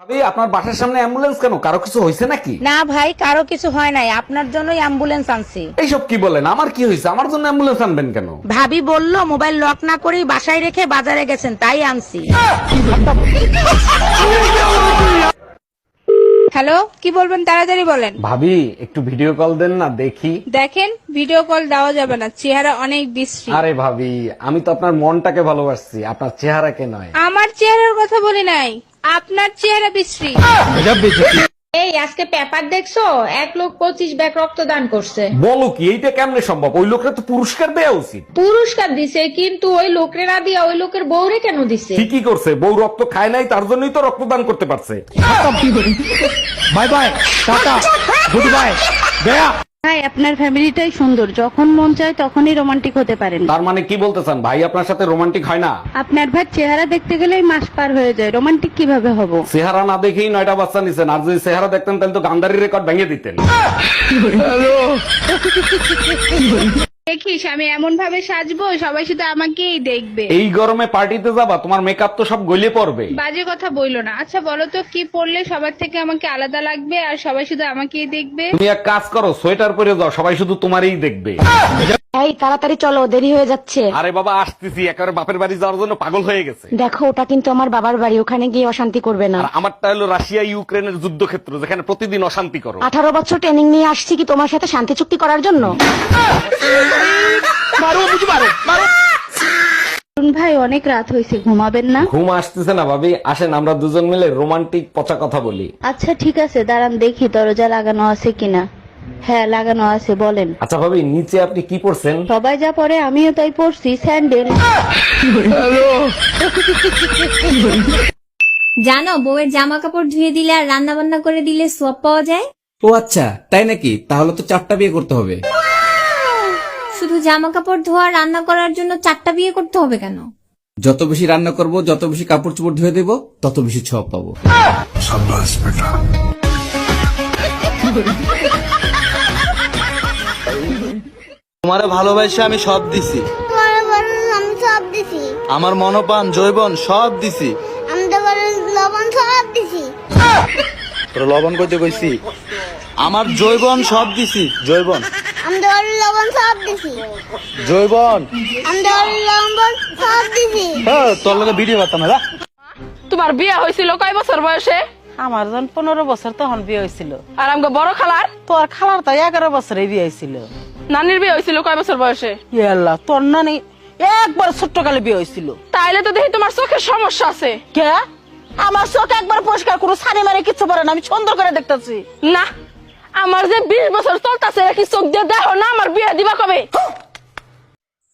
ভাবি আপনার বাসার সামনে অ্যাম্বুলেন্স কেন? কারো কিছু হয়েছে নাকি? না ভাই, কারো কিছু হয় নাই, আপনার জন্যই অ্যাম্বুলেন্স আনছি। এইসব কি বলেন? আমার কি হয়েছে? আমার জন্য অ্যাম্বুলেন্স আনবেন কেন? ভাবি বললো মোবাইল লক না করেই বাসায় রেখে বাজারে গেছেন, তাই আনছি। হ্যালো, কি বলবেন তাড়াতাড়ি বলেন। ভাবি একটু ভিডিও কল দেন না, দেখি। দেখেন, ভিডিও কল দেওয়া যাবে না, চেহারা অনেক বিশ্রী। আরে ভাবি, আমি তো আপনার মনটাকে ভালোবাসছি, আপনার চেহারাকে নয়। আমার চেহারার কথা বলি নাই, আপনার চেহারা বিশ্রী। এই আজকে পেপার দেখছো? 1 লোক 25 ব্যাগ রক্তদান করছে। বলো কি? এইটা কেমনে সম্ভব? ওই লোকরা তো পুরস্কার দেওয়া উচিত। পুরস্কার দিছে, কিন্তু ওই লোকরে না দিয়া ওই লোকের বউরে কেন দিছে? ঠিকই করছে, বউ রক্ত খায় নাই, তার জন্যই তো রক্তদান করতে পারছে। Bye bye, tata, good bye, Gaya. ভাই, আপনার ফ্যামিলিটাই সুন্দর, যখন মন চায় তখনই রোমান্টিক হতে পারেন। তার মানে কি বলতে চান? ভাই আপনার সাথে রোমান্টিক হয় না? আপনার ভাই চেহারা দেখতে গেলেই মাস পার হয়ে যায়, রোমান্টিক কিভাবে হব? চেহারা না দেখেই 9টা বাচ্চা নিছেন, আর যদি চেহারা দেখতেন তাহলে তো গান্ধারী রেকর্ড ভেঙে দিতেন। দেখিস, আমি এমন ভাবে সাজবো সবাই শুধু আমাকেই দেখবে। এই গরমে পার্টিতে যাবা? তোমার মেকআপ তো সব গলে পড়বে। বাজে কথা বইলো না। আচ্ছা বলো তো, কি পরলে সবার থেকে আমাকে আলাদা লাগবে আর সবাই শুধু আমাকেই দেখবে? তুমি এক কাজ করো, সোয়েটার পরে যাও, সবাই শুধু তোমারই দেখবে। এই তাড়াতাড়ি চলো, দেরি হয়ে যাচ্ছে। আরে বাবা আসতেছি, একেবারে বাপের বাড়ি যাওয়ার জন্য পাগল হয়ে গেছে। দেখো, ওটা কিন্তু আমার বাবার বাড়ি, ওখানে গিয়ে অশান্তি করবে না। আর আমারটা হলো রাশিয়া ইউক্রেনের যুদ্ধক্ষেত্র, যেখানে প্রতিদিন অশান্তি করো। 18 বছর ট্রেনিং নিয়ে আসছি কি তোমার সাথে শান্তি চুক্তি করার জন্য? অরুণ ভাই, অনেক রাত হয়েছে, ঘুমাবেন না? ঘুম আসতেছে না ভাবি, আসেন আমরা দুজন মিলে রোমান্টিক পচা কথা বলি। আচ্ছা ঠিক আছে, দাঁড়ান দেখি দরজা লাগানো আছে কিনা। হ্যাঁ, লাগানো আছে, বলেন। আচ্ছা ভাবি, নিচে আপনি কি পরছেন? সবাই যা পরে আমিও তাই পরছি, স্যান্ডেল। জানো, বউয়ের জামা কাপড় ধুয়ে দিলে আর রান্না বান্না করে দিলে সোয়াব পাওয়া যায়। ও আচ্ছা, তাই নাকি? তাহলে তো 4টা বিয়ে করতে হবে। শুধু জামা কাপড় ধোয়া রান্না করার জন্য 4টা বিয়ে করতে হবে কেন? যত বেশি রান্না করব, যত বেশি কাপড় চোপড় ধুয়ে দেব, তত বেশি ছোঁয়া পাবো। তোমারে ভালোবাসে আমি সব দিছি, আমি সব দিছি, আমার মনপান জৈবন সব দিছি। আমি তো লবণ সব দিছি, তোর লবণ কইতে কইছি? আমার জৈবন সব দিছি, জৈবন, আমি তো লবণ সব দিছি, জৈবন। আমি তো লবণ সব দিছি। হ্যাঁ, তোর লগে ভিডিও করতাম না। তোমার বিয়ে হয়েছিল কয় বছর বয়সে? আমার যখন 15 বছর তখন বিয়ে হয়েছিল। আর আমাকে বড় খালার? তোর খালার তো 11 বছরে বিয়ে হয়েছিল। নানির বিয়ে হয়েছিল কয় বছর বয়সে? আল্লাহ, তোর নানি একবার ছোট্ট কালে বিয়ে হয়েছিল। তাইলে তো দেখি তোমার চোখের সমস্যা আছে। কে? আমার চোখ একবার পরিষ্কার কোনো সানি মারে কিছু পারে না, আমি সুন্দর করে দেখতেছি। না, আমার যে 20 বছর চলতেছে, কি চোখ দিয়ে দেখো না আমার বিয়ে দিবা কবে?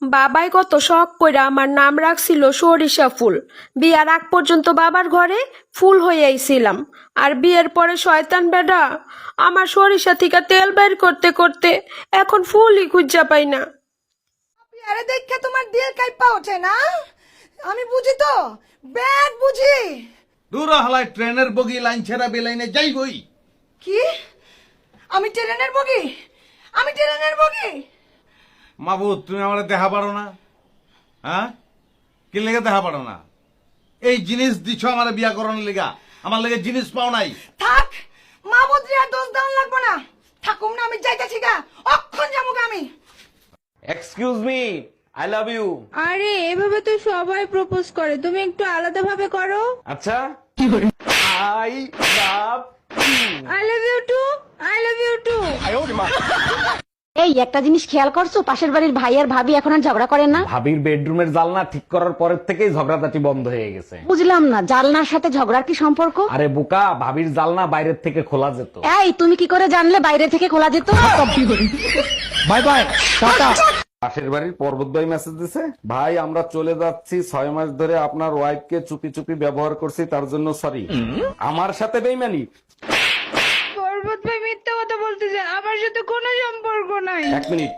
বাবাই কত শখ কইরা আমার নাম রাখছিল সরিষা ফুল। বিয়ার আগ পর্যন্ত বাবার ঘরে ফুল হয়ে আইছিলাম, আর বিয়ের পরে শয়তান বেডা আমার সরিষা থেকে তেল বের করতে করতে এখন ফুলই খুঁজা পাই না। আরে দেখে তোমার দিল কাইপা ওঠে না? আমি বুঝি তো, ব্যাড বুঝি। দূর হলাই ট্রেনের বগি লাইন ছেড়া বেলাইনে যাই গই। কি? আমি ট্রেনের বগি? আমি ট্রেনের বগি? মাবুদ, তুমি আমার দেখা পারো না? হ্যাঁ, কি লেগে দেখা পারো না? এই জিনিস দিছ আমার বিয়া করানোর লেগা, আমার লেগে জিনিস পাও নাই। থাক, মা বুদ্রিয়া দোষ দান লাগবো না। থাকুম না, আমি যাইতেছি গা, অক্ষণ যাবো গা আমি। Excuse me, I love you. আরে এভাবে তো সবাই প্রপোজ করে, তুমি একটু আলাদা ভাবে করো। আচ্ছা, I love I love you too, I love you too. এই একটা জিনিস খেয়াল করছো, পাশের বাড়ির ভাই আর ভাবি এখন আর ঝগড়া করেন না? ভাবির বেডরুমের জানলা ঠিক করার পরের থেকেই ঝগড়াঝাটি বন্ধ হয়ে গেছে। বুঝলাম না, জানলার সাথে ঝগড়ার কি সম্পর্ক? আরে বোকা, ভাবির জানলা বাইরের থেকে খোলা যেত। এই তুমি কি করে জানলে বাইরে থেকে খোলা যেত? Bye bye, tata. পাশের বাড়ির পর্বত ভাই মেসেজ দিছে, ভাই আমরা চলে যাচ্ছি, 6 মাস ধরে আপনার ওয়াইফকে চুপি চুপি ব্যবহার করছি, তার জন্য সরি। আমার সাথে বেইমানি? পর্বত ভাই মিথ্যা কথা বলতেছে, আমার সাথে কোনো সম্পর্ক নাই। 1 মিনিট।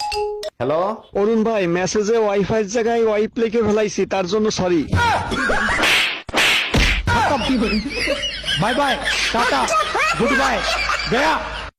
হ্যালো অরুণ ভাই, মেসেজে ওয়াইফাই জায়গায় ওয়াইপ লিখে ফেলাইছি, তার জন্য sorry. Bye bye, tata, good bye, Gaya.